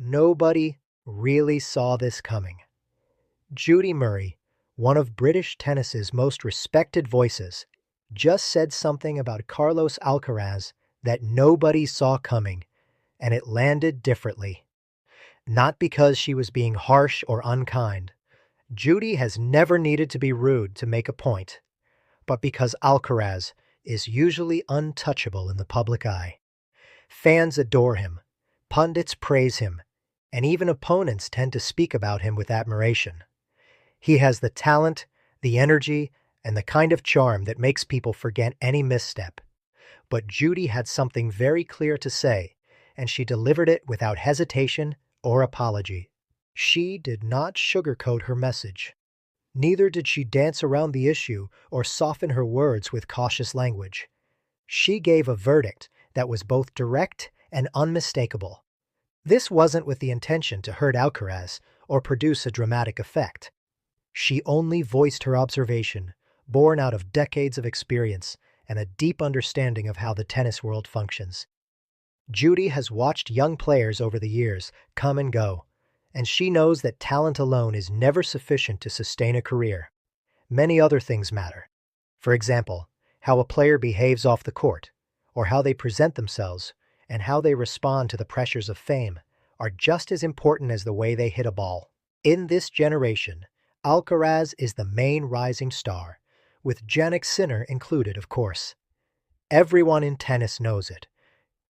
Nobody really saw this coming. Judy Murray, one of British tennis's most respected voices, just said something about Carlos Alcaraz that nobody saw coming, and it landed differently. Not because she was being harsh or unkind. Judy has never needed to be rude to make a point, but because Alcaraz is usually untouchable in the public eye. Fans adore him, pundits praise him, and even opponents tend to speak about him with admiration. He has the talent, the energy, and the kind of charm that makes people forget any misstep. But Judy had something very clear to say, and she delivered it without hesitation or apology. She did not sugarcoat her message. Neither did she dance around the issue or soften her words with cautious language. She gave a verdict that was both direct and unmistakable. This wasn't with the intention to hurt Alcaraz or produce a dramatic effect. She only voiced her observation, born out of decades of experience and a deep understanding of how the tennis world functions. Judy has watched young players over the years come and go, and she knows that talent alone is never sufficient to sustain a career. Many other things matter. For example, how a player behaves off the court, or how they present themselves, and how they respond to the pressures of fame are just as important as the way they hit a ball. In this generation, Alcaraz is the main rising star, with Jannik Sinner included, of course. Everyone in tennis knows it,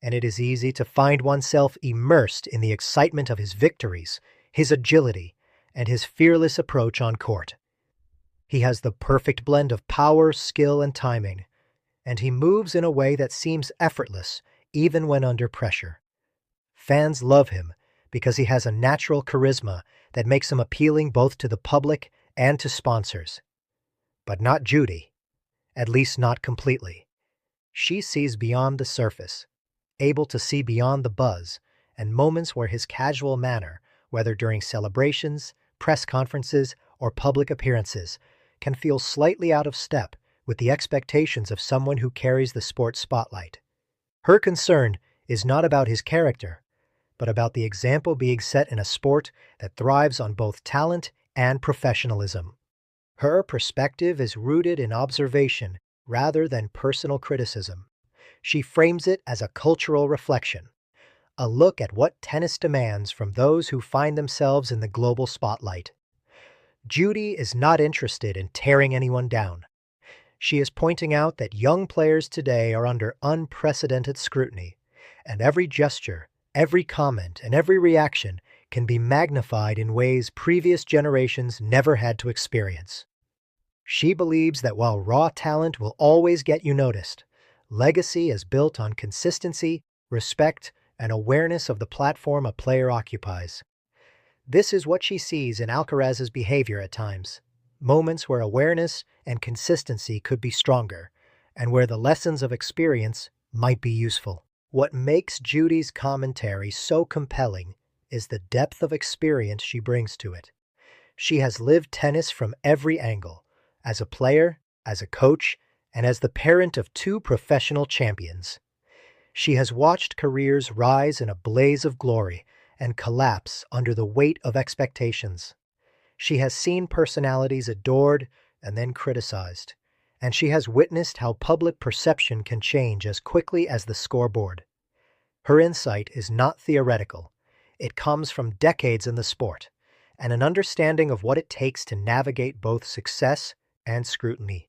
and it is easy to find oneself immersed in the excitement of his victories, his agility, and his fearless approach on court. He has the perfect blend of power, skill, and timing, and he moves in a way that seems effortless even when under pressure. Fans love him because he has a natural charisma that makes him appealing both to the public and to sponsors. But not Judy, at least not completely. She sees beyond the surface, able to see beyond the buzz and moments where his casual manner, whether during celebrations, press conferences, or public appearances, can feel slightly out of step with the expectations of someone who carries the sports spotlight. Her concern is not about his character, but about the example being set in a sport that thrives on both talent and professionalism. Her perspective is rooted in observation rather than personal criticism. She frames it as a cultural reflection, a look at what tennis demands from those who find themselves in the global spotlight. Judy is not interested in tearing anyone down. She is pointing out that young players today are under unprecedented scrutiny, and every gesture, every comment, and every reaction can be magnified in ways previous generations never had to experience. She believes that while raw talent will always get you noticed, legacy is built on consistency, respect, and awareness of the platform a player occupies. This is what she sees in Alcaraz's behavior at times, moments where awareness and consistency could be stronger, and where the lessons of experience might be useful. What makes Judy's commentary so compelling is the depth of experience she brings to it. She has lived tennis from every angle, as a player, as a coach, and as the parent of two professional champions. She has watched careers rise in a blaze of glory and collapse under the weight of expectations. She has seen personalities adored and then criticized, and she has witnessed how public perception can change as quickly as the scoreboard. Her insight is not theoretical. It comes from decades in the sport, and an understanding of what it takes to navigate both success and scrutiny.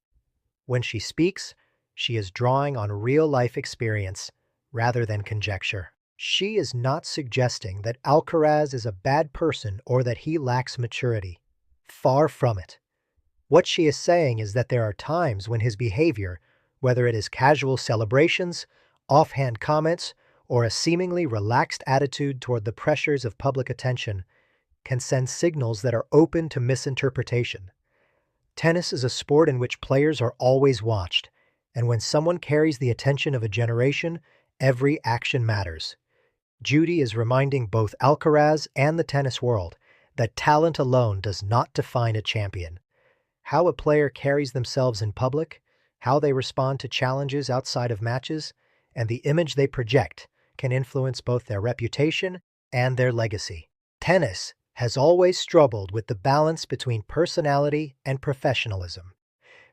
When she speaks, she is drawing on real-life experience rather than conjecture. She is not suggesting that Alcaraz is a bad person or that he lacks maturity. Far from it. What she is saying is that there are times when his behavior, whether it is casual celebrations, offhand comments, or a seemingly relaxed attitude toward the pressures of public attention, can send signals that are open to misinterpretation. Tennis is a sport in which players are always watched, and when someone carries the attention of a generation, every action matters. Judy is reminding both Alcaraz and the tennis world that talent alone does not define a champion. How a player carries themselves in public, how they respond to challenges outside of matches, and the image they project can influence both their reputation and their legacy. Tennis has always struggled with the balance between personality and professionalism.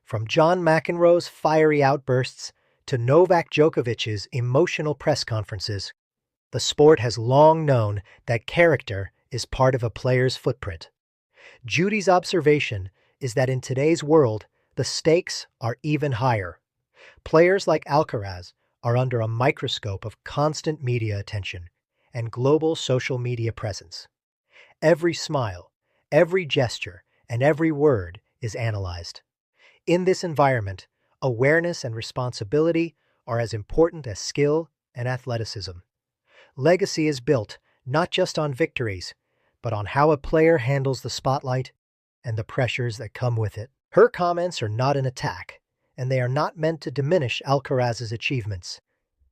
From John McEnroe's fiery outbursts to Novak Djokovic's emotional press conferences, the sport has long known that character is part of a player's footprint. Judy's observation is that in today's world, the stakes are even higher. Players like Alcaraz are under a microscope of constant media attention and global social media presence. Every smile, every gesture, and every word is analyzed. In this environment, awareness and responsibility are as important as skill and athleticism. Legacy is built not just on victories, but on how a player handles the spotlight and the pressures that come with it. Her comments are not an attack, and they are not meant to diminish Alcaraz's achievements.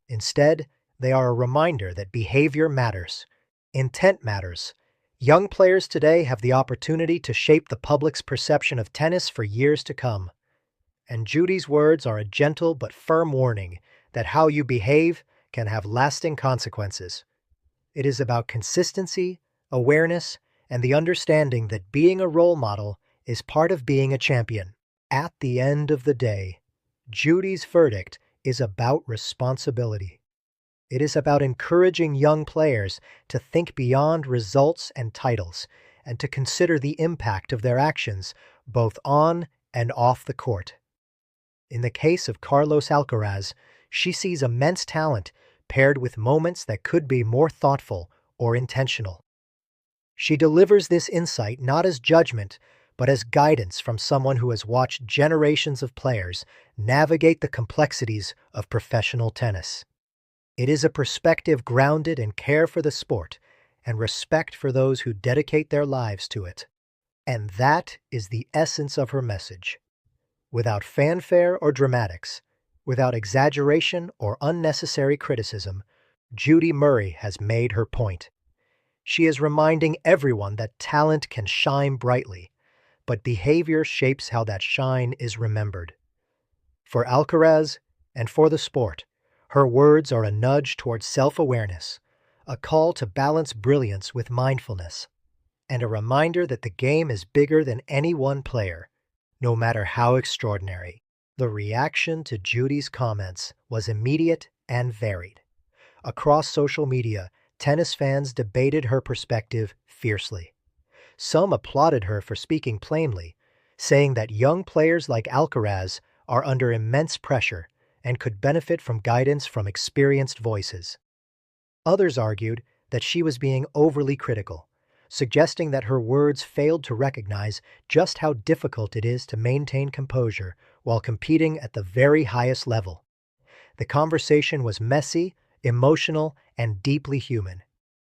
Instead, they are a reminder that behavior matters, intent matters. Young players today have the opportunity to shape the public's perception of tennis for years to come. And Judy's words are a gentle but firm warning that how you behave can have lasting consequences. It is about consistency, awareness, and the understanding that being a role model is part of being a champion. At the end of the day, Judy's verdict is about responsibility. It is about encouraging young players to think beyond results and titles and to consider the impact of their actions both on and off the court. In the case of Carlos Alcaraz, she sees immense talent paired with moments that could be more thoughtful or intentional. She delivers this insight not as judgment, but as guidance from someone who has watched generations of players navigate the complexities of professional tennis. It is a perspective grounded in care for the sport and respect for those who dedicate their lives to it. And that is the essence of her message. Without fanfare or dramatics, without exaggeration or unnecessary criticism, Judy Murray has made her point. She is reminding everyone that talent can shine brightly, but behavior shapes how that shine is remembered. For Alcaraz and for the sport, her words are a nudge towards self-awareness, a call to balance brilliance with mindfulness, and a reminder that the game is bigger than any one player, no matter how extraordinary. The reaction to Judy's comments was immediate and varied. Across social media, tennis fans debated her perspective fiercely. Some applauded her for speaking plainly, saying that young players like Alcaraz are under immense pressure and could benefit from guidance from experienced voices. Others argued that she was being overly critical, suggesting that her words failed to recognize just how difficult it is to maintain composure while competing at the very highest level. The conversation was messy, emotional, and deeply human,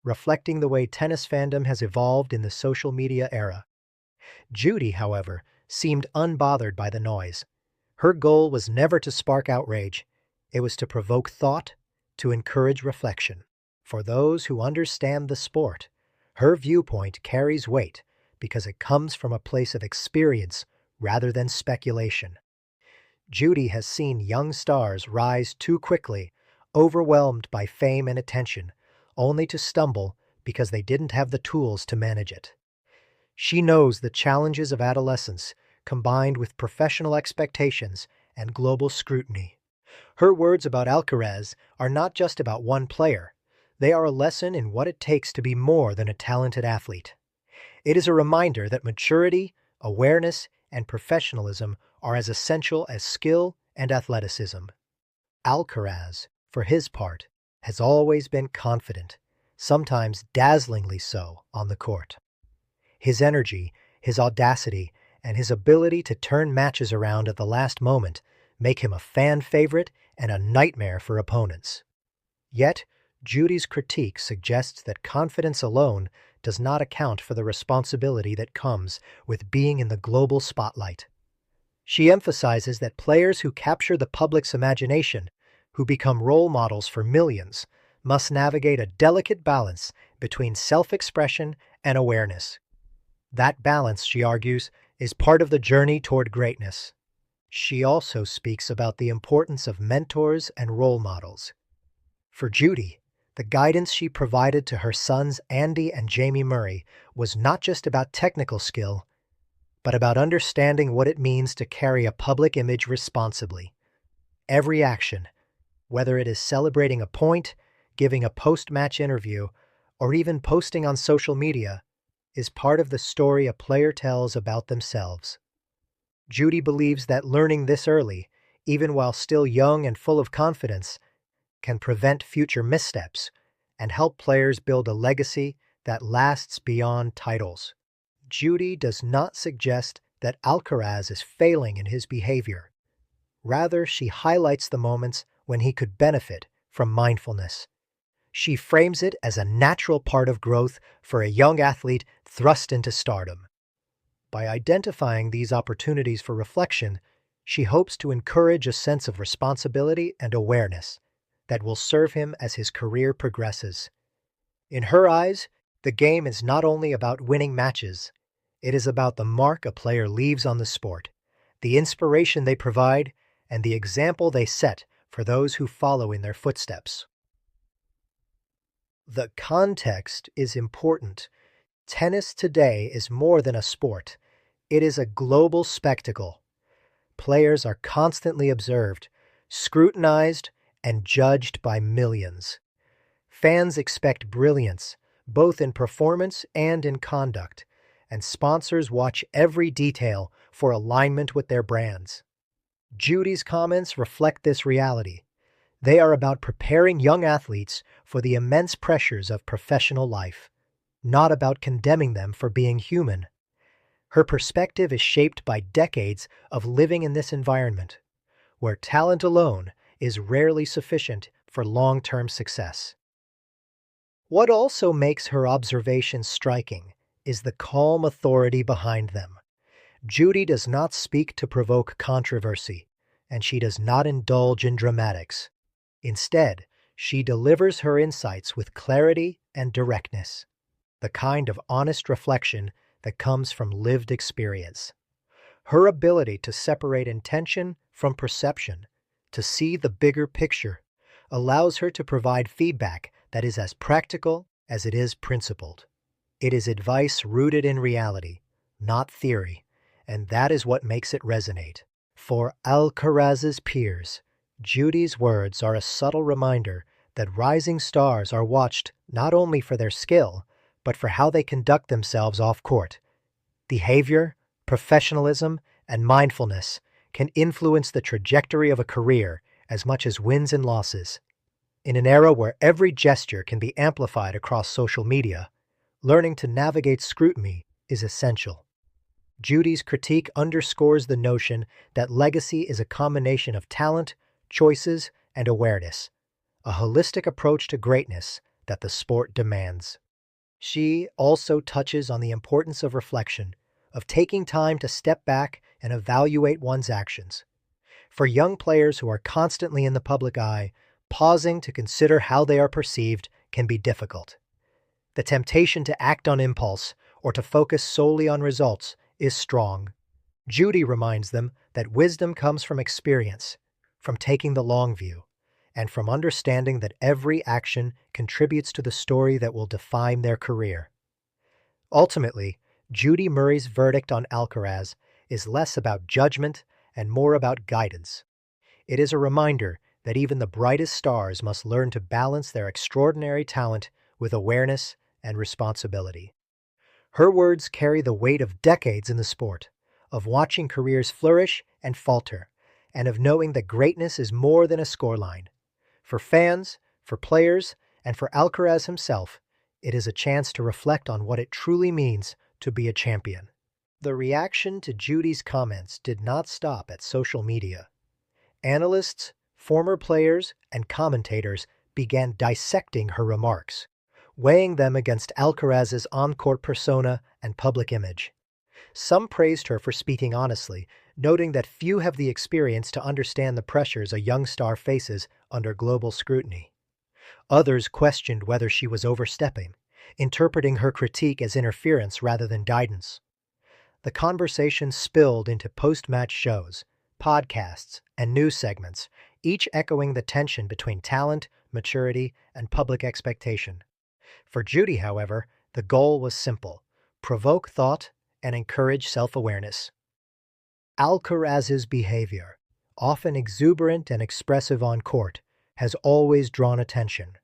reflecting the way tennis fandom has evolved in the social media era. Judy, however, seemed unbothered by the noise. Her goal was never to spark outrage. It was to provoke thought, to encourage reflection. For those who understand the sport, her viewpoint carries weight because it comes from a place of experience rather than speculation. Judy has seen young stars rise too quickly, overwhelmed by fame and attention, only to stumble because they didn't have the tools to manage it. She knows the challenges of adolescence combined with professional expectations and global scrutiny. Her words about Alcaraz are not just about one player. They are a lesson in what it takes to be more than a talented athlete. It is a reminder that maturity, awareness, and professionalism are as essential as skill and athleticism. Alcaraz, for his part, has always been confident, sometimes dazzlingly so, on the court. His energy, his audacity, and his ability to turn matches around at the last moment make him a fan favorite and a nightmare for opponents. Yet, Judy's critique suggests that confidence alone does not account for the responsibility that comes with being in the global spotlight. She emphasizes that players who capture the public's imagination, who become role models for millions, must navigate a delicate balance between self-expression and awareness. That balance, she argues, is part of the journey toward greatness. She also speaks about the importance of mentors and role models. For Judy, The guidance she provided to her sons Andy and Jamie Murray was not just about technical skill, but about understanding what it means to carry a public image responsibly. Every action, whether it is celebrating a point, giving a post-match interview, or even posting on social media, is part of the story a player tells about themselves. Judy believes that learning this early, even while still young and full of confidence, can prevent future missteps and help players build a legacy that lasts beyond titles. Judy does not suggest that Alcaraz is failing in his behavior. Rather, she highlights the moments when he could benefit from mindfulness. She frames it as a natural part of growth for a young athlete thrust into stardom. By identifying these opportunities for reflection, she hopes to encourage a sense of responsibility and awareness that will serve him as his career progresses. In her eyes, the game is not only about winning matches, it is about the mark a player leaves on the sport, the inspiration they provide, and the example they set for those who follow in their footsteps. The context is important. Tennis today is more than a sport. It is a global spectacle. Players are constantly observed, scrutinized, and judged by millions. Fans expect brilliance, both in performance and in conduct, and sponsors watch every detail for alignment with their brands. Judy's comments reflect this reality. They are about preparing young athletes for the immense pressures of professional life, not about condemning them for being human. Her perspective is shaped by decades of living in this environment, where talent alone is rarely sufficient for long-term success. What also makes her observations striking is the calm authority behind them. Judy does not speak to provoke controversy, and she does not indulge in dramatics. Instead, she delivers her insights with clarity and directness, the kind of honest reflection that comes from lived experience. Her ability to separate intention from perception, to see the bigger picture, allows her to provide feedback that is as practical as it is principled. It is advice rooted in reality, not theory, and that is what makes it resonate. For Alcaraz's peers, Judy's words are a subtle reminder that rising stars are watched not only for their skill, but for how they conduct themselves off-court. Behavior, professionalism, and mindfulness can influence the trajectory of a career as much as wins and losses. In an era where every gesture can be amplified across social media, learning to navigate scrutiny is essential. Judy's critique underscores the notion that legacy is a combination of talent, choices, and awareness, a holistic approach to greatness that the sport demands. She also touches on the importance of reflection, of taking time to step back and evaluate one's actions. For young players who are constantly in the public eye, pausing to consider how they are perceived can be difficult. The temptation to act on impulse or to focus solely on results is strong. Judy reminds them that wisdom comes from experience, from taking the long view, and from understanding that every action contributes to the story that will define their career. Ultimately, Judy Murray's verdict on Alcaraz is less about judgment and more about guidance. It is a reminder that even the brightest stars must learn to balance their extraordinary talent with awareness and responsibility. Her words carry the weight of decades in the sport, of watching careers flourish and falter, and of knowing that greatness is more than a scoreline. For fans, for players, and for Alcaraz himself, it is a chance to reflect on what it truly means to be a champion. The reaction to Judy's comments did not stop at social media. Analysts, former players, and commentators began dissecting her remarks, weighing them against Alcaraz's on-court persona and public image. Some praised her for speaking honestly, noting that few have the experience to understand the pressures a young star faces under global scrutiny. Others questioned whether she was overstepping, interpreting her critique as interference rather than guidance. The conversation spilled into post-match shows, podcasts, and news segments, each echoing the tension between talent, maturity, and public expectation. For Judy, however, the goal was simple: provoke thought and encourage self-awareness. Alcaraz's behavior, often exuberant and expressive on court, has always drawn attention.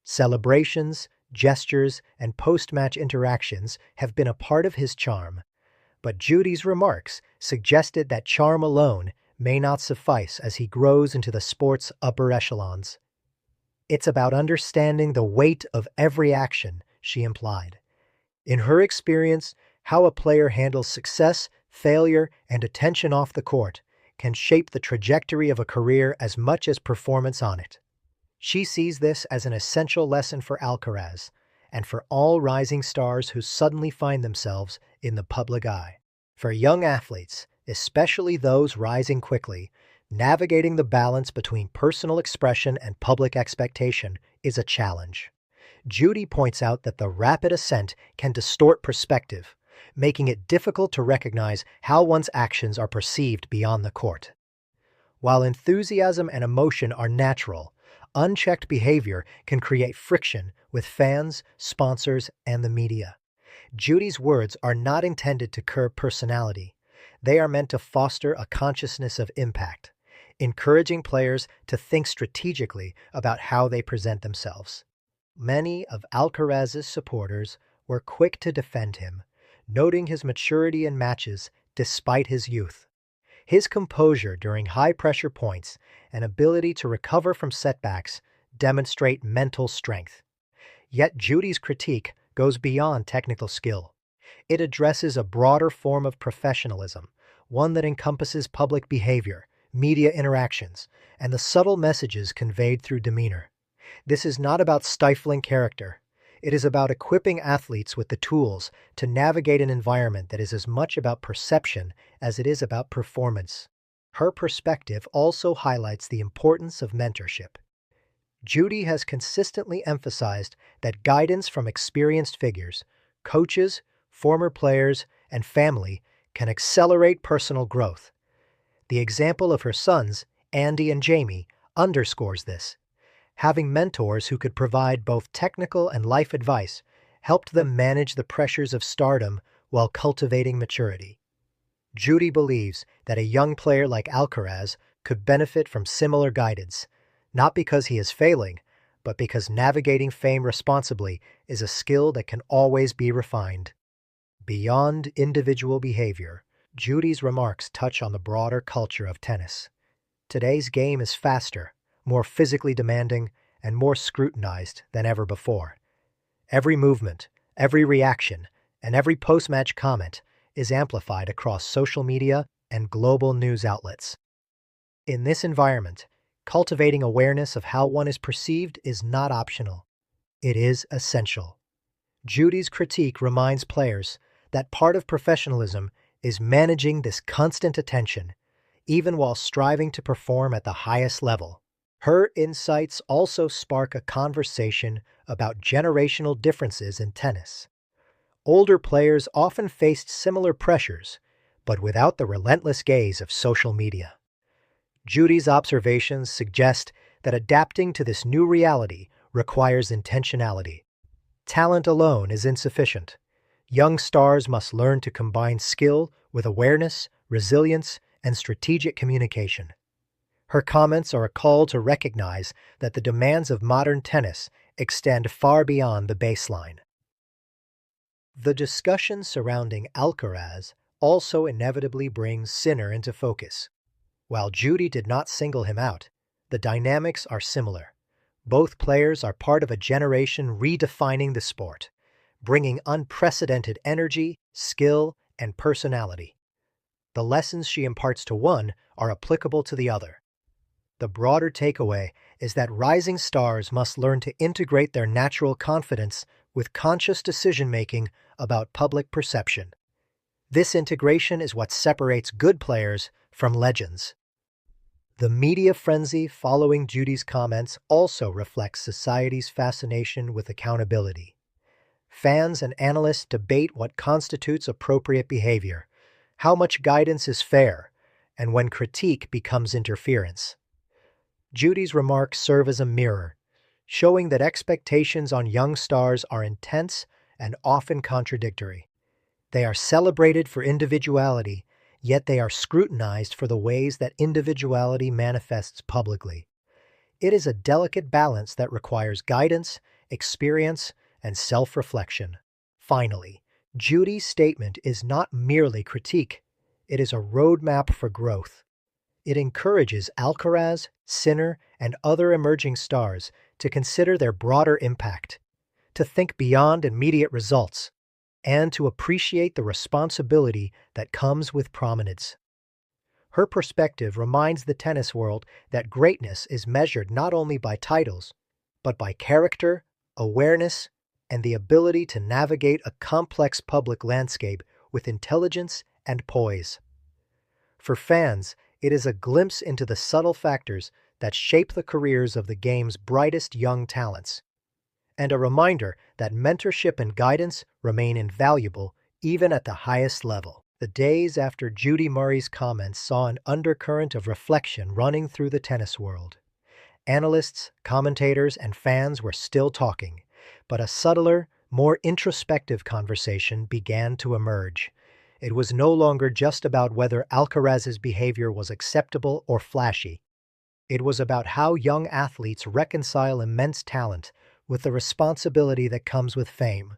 Celebrations, gestures, and post-match interactions have been a part of his charm, but Judy's remarks suggested that charm alone may not suffice as he grows into the sport's upper echelons. It's about understanding the weight of every action, she implied. In her experience, how a player handles success, failure, and attention off the court can shape the trajectory of a career as much as performance on it. She sees this as an essential lesson for Alcaraz and for all rising stars who suddenly find themselves in the public eye. For young athletes, especially those rising quickly, navigating the balance between personal expression and public expectation is a challenge. Judy points out that the rapid ascent can distort perspective, making it difficult to recognize how one's actions are perceived beyond the court. While enthusiasm and emotion are natural, unchecked behavior can create friction with fans, sponsors, and the media. Judy's words are not intended to curb personality. They are meant to foster a consciousness of impact, encouraging players to think strategically about how they present themselves. Many of Alcaraz's supporters were quick to defend him, noting his maturity in matches despite his youth. His composure during high-pressure points and ability to recover from setbacks demonstrate mental strength. Yet Judy's critique goes beyond technical skill. It addresses a broader form of professionalism, one that encompasses public behavior, media interactions, and the subtle messages conveyed through demeanor. This is not about stifling character. It is about equipping athletes with the tools to navigate an environment that is as much about perception as it is about performance. Her perspective also highlights the importance of mentorship. Judy has consistently emphasized that guidance from experienced figures, coaches, former players, and family can accelerate personal growth. The example of her sons, Andy and Jamie, underscores this. Having mentors who could provide both technical and life advice helped them manage the pressures of stardom while cultivating maturity. Judy believes that a young player like Alcaraz could benefit from similar guidance, not because he is failing, but because navigating fame responsibly is a skill that can always be refined. Beyond individual behavior, Judy's remarks touch on the broader culture of tennis. Today's game is faster, more physically demanding, and more scrutinized than ever before. Every movement, every reaction, and every post-match comment is amplified across social media and global news outlets. In this environment, cultivating awareness of how one is perceived is not optional. It is essential. Judy's critique reminds players that part of professionalism is managing this constant attention, even while striving to perform at the highest level. Her insights also spark a conversation about generational differences in tennis. Older players often faced similar pressures, but without the relentless gaze of social media. Judy's observations suggest that adapting to this new reality requires intentionality. Talent alone is insufficient. Young stars must learn to combine skill with awareness, resilience, and strategic communication. Her comments are a call to recognize that the demands of modern tennis extend far beyond the baseline. The discussion surrounding Alcaraz also inevitably brings Sinner into focus. While Judy did not single him out, the dynamics are similar. Both players are part of a generation redefining the sport, bringing unprecedented energy, skill, and personality. The lessons she imparts to one are applicable to the other. The broader takeaway is that rising stars must learn to integrate their natural confidence with conscious decision-making about public perception. This integration is what separates good players from legends. The media frenzy following Judy's comments also reflects society's fascination with accountability. Fans and analysts debate what constitutes appropriate behavior, how much guidance is fair, and when critique becomes interference. Judy's remarks serve as a mirror, showing that expectations on young stars are intense and often contradictory. They are celebrated for individuality, yet they are scrutinized for the ways that individuality manifests publicly. It is a delicate balance that requires guidance, experience, and self-reflection. Finally, Judy's statement is not merely critique. It is a roadmap for growth. It encourages Alcaraz, Sinner, and other emerging stars to consider their broader impact, to think beyond immediate results, and to appreciate the responsibility that comes with prominence. Her perspective reminds the tennis world that greatness is measured not only by titles, but by character, awareness, and the ability to navigate a complex public landscape with intelligence and poise. For fans, it is a glimpse into the subtle factors that shape the careers of the game's brightest young talents, and a reminder that mentorship and guidance remain invaluable even at the highest level. The days after Judy Murray's comments saw an undercurrent of reflection running through the tennis world. Analysts, commentators, and fans were still talking, but a subtler, more introspective conversation began to emerge. It was no longer just about whether Alcaraz's behavior was acceptable or flashy. It was about how young athletes reconcile immense talent with the responsibility that comes with fame.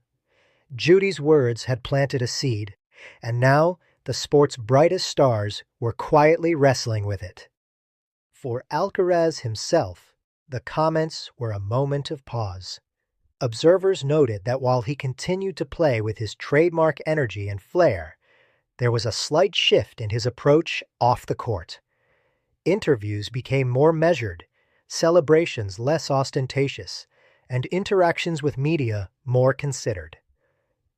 Judy's words had planted a seed, and now the sport's brightest stars were quietly wrestling with it. For Alcaraz himself, the comments were a moment of pause. Observers noted that while he continued to play with his trademark energy and flair, there was a slight shift in his approach off the court. Interviews became more measured, celebrations less ostentatious, and interactions with media more considered.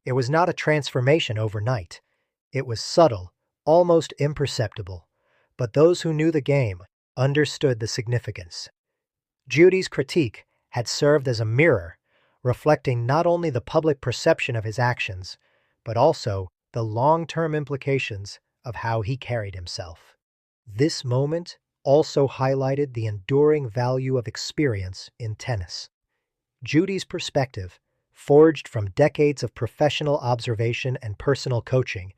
It was not a transformation overnight. It was subtle, almost imperceptible, but those who knew the game understood the significance. Judy's critique had served as a mirror, reflecting not only the public perception of his actions, but also the long-term implications of how he carried himself. This moment also highlighted the enduring value of experience in tennis. Judy's perspective, forged from decades of professional observation and personal coaching,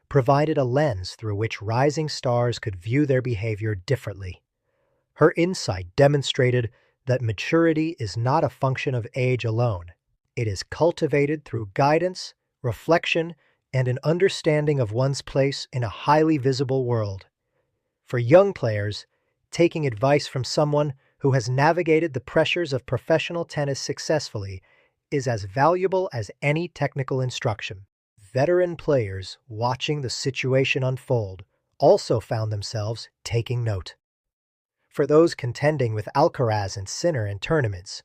provided a lens through which rising stars could view their behavior differently. Her insight demonstrated that maturity is not a function of age alone. It is cultivated through guidance, reflection, and an understanding of one's place in a highly visible world. For young players, taking advice from someone who has navigated the pressures of professional tennis successfully is as valuable as any technical instruction. Veteran players watching the situation unfold also found themselves taking note. For those contending with Alcaraz and Sinner in tournaments,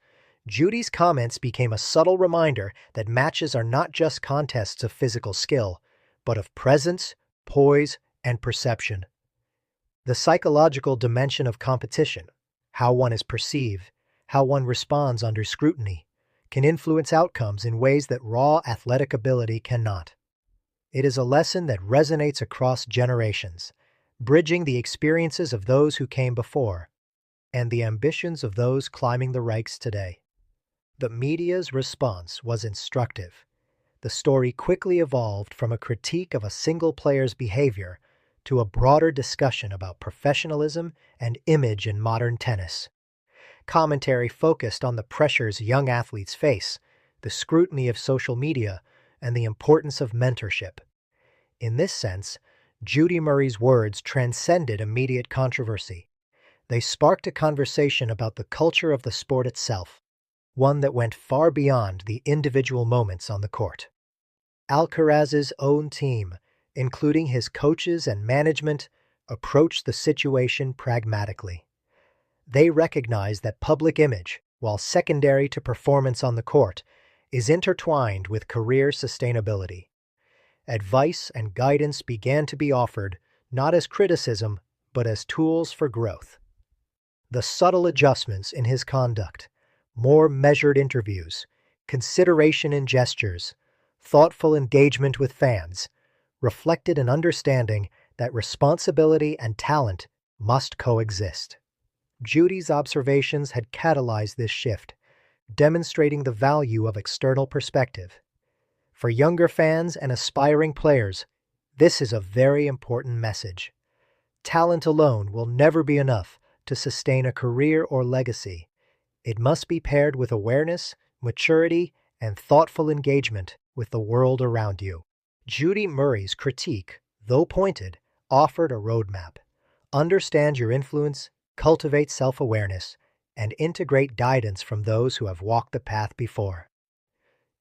Judy's comments became a subtle reminder that matches are not just contests of physical skill, but of presence, poise, and perception. The psychological dimension of competition, how one is perceived, how one responds under scrutiny, can influence outcomes in ways that raw athletic ability cannot. It is a lesson that resonates across generations, bridging the experiences of those who came before and the ambitions of those climbing the ranks today. The media's response was instructive. The story quickly evolved from a critique of a single player's behavior to a broader discussion about professionalism and image in modern tennis. Commentary focused on the pressures young athletes face, the scrutiny of social media, and the importance of mentorship. In this sense, Judy Murray's words transcended immediate controversy. They sparked a conversation about the culture of the sport itself, one that went far beyond the individual moments on the court. Alcaraz's own team, including his coaches and management, approached the situation pragmatically. They recognized that public image, while secondary to performance on the court, is intertwined with career sustainability. Advice and guidance began to be offered, not as criticism, but as tools for growth. The subtle adjustments in his conduct, more measured interviews, consideration in gestures, thoughtful engagement with fans, reflected an understanding that responsibility and talent must coexist. Judy's observations had catalyzed this shift, demonstrating the value of external perspective. For younger fans and aspiring players, this is a very important message. Talent alone will never be enough to sustain a career or legacy. It must be paired with awareness, maturity, and thoughtful engagement with the world around you. Judy Murray's critique, though pointed, offered a roadmap. Understand your influence, cultivate self-awareness, and integrate guidance from those who have walked the path before.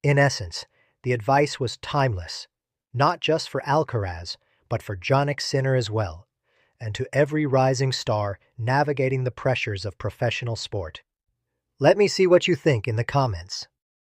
In essence, the advice was timeless, not just for Alcaraz, but for Jannik Sinner as well, and to every rising star navigating the pressures of professional sport. Let me see what you think in the comments.